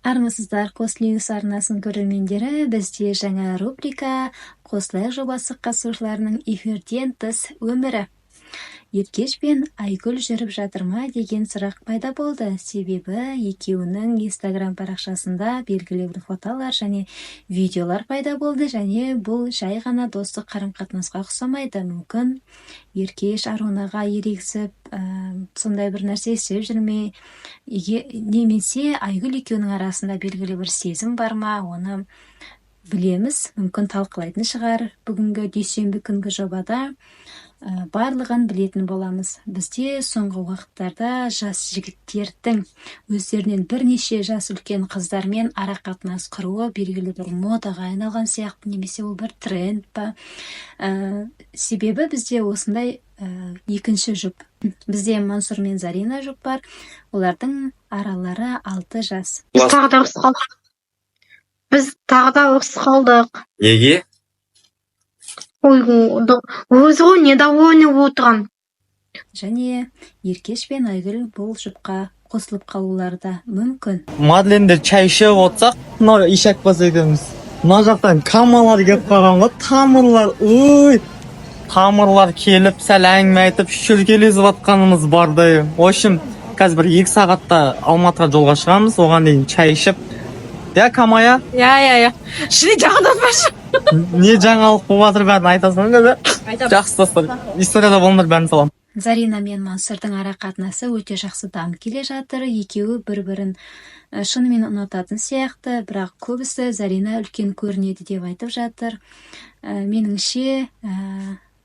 Армысыздар, Қос Ньюс арнасының көрермендері, бізде жаңа рубрика Қос Лайық жобасы қатысушыларының эфирден тыс өмірі. Еркеш пен Айгүл жүріп жатыр ма деген сұрақ пайда болды. Себебі екеуінің Инстаграм парақшасында белгілі бір фотолар және видеолар пайда болды, және бұл жай ғана достық қарым-қатынасқа ұқсамайды. Мүмкін Еркеш Арунаға ерегісіп, сондай бір нәрсе істеп жүрме, немесе Айгүл екеуінің арасында белгілі бір сезім бар ма, оны білеміз, мүмкін талқылайтын шығар. Бүгінгі дүйсенбі күнгі жобада барлығын білетін боламыз. Бізде соңғы уақыттарда жас жігіттердің өздерінен бірнеше жас үлкен қыздармен ара-қатынас құруы белгілі бір модаға айналған сияқты, немесе ол бір тренд па. Себебі бізде осындай екінші жұп. Бізде Мансұр мен Зарина жұп бар. Олардың аралары 6 жас. Біз тағы да ұрысып қалдық. Неге? Өзі ғой недовольный отырған. Және Еркеш пен Айгүл бұл жұпқа қосылып қалулары да мүмкін. Мадленде чай ішіп отсақ, мынау ишак баса екенбіз. Мына жақтан камалар келіп қалған ғой, тамырлар келіп, сәл әңгіме айтып, шүркелесіп жатқанымыз барды. В общем, қазір бір 2 сағатта Алматыға жолға шығамыз, оған дейін чай ішіп. Я, Камая? Я. Шыны жаңалық баршы. Не жаңалық болып жатыр, бәрін айтасың ба? Жақсы достар. Историяда болыңдар, бәрін салам. Зарина мен Мансұрдың ара-қатынасы өте жақсы дамып келе жатыр. Екеуі бір-бірін шынымен ұнататын сияқты, бірақ көбісі Зарина үлкен көрінеді деп айтып жатыр. Меніңше,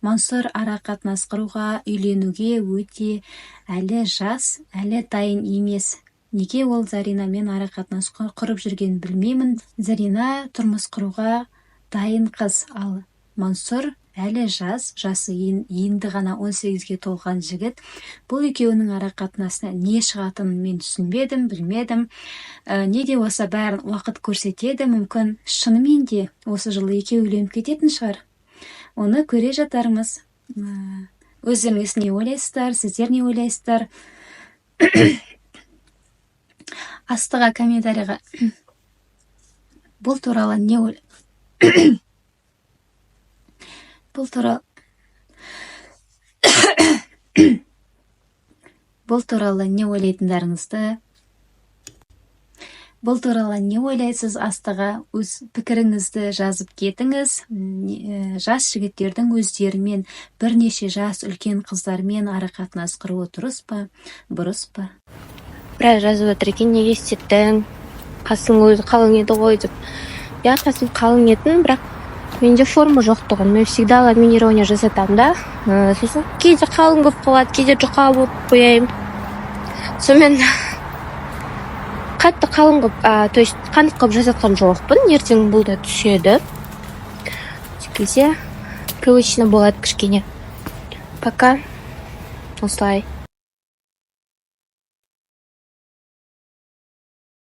Мансұр ара-қатынас құруға, үйленуге өте әлі жас, әлі дайын емес. Неге ол Заринамен ара-қатынас құрып жүрген білмеймін. Зарина тұрмыс құруға дайын қыз, ал Мансұр әлі жасы енді ғана 18-ге толған жігіт. Бұл екеуінің ара-қатынасына не шығатынын мен түсінбедім, білмедім. Не де болса бәрін уақыт көрсетеді, мүмкін шынымен де осы жылы екеуі үйленіп кететін шығар. Оны көре жатармыз. Өздеріңіз не ойлайсыздар, сіздер не ойлайсыздар? Астыға комментарийға бұл туралы не ойлайтындарыңызды, бұл туралы не ойлайсыз, астыға өз пікіріңізді жазып кетіңіз. Жас жігіттердің өздерімен бірнеше жас үлкен қыздармен ара-қатынас құруы дұрыс па, бұрыс па? Біраз жазып отыр екен, неге істеттің? Қасың өзі қалың еді ғой деп. Я, қасым қалың етін, бірақ менде форма жоқтығын. Мен всегда ламинирование жасатамын да. Сосын кейде қалың болып қалады, кейде жұқа болып қояйын. Сонымен қатты қалың болып, то есть қанық қылып жасатқан жоқпын. Ертең бұл да түседі. Келсе, привычно болады кішкене. Пока. Осылай.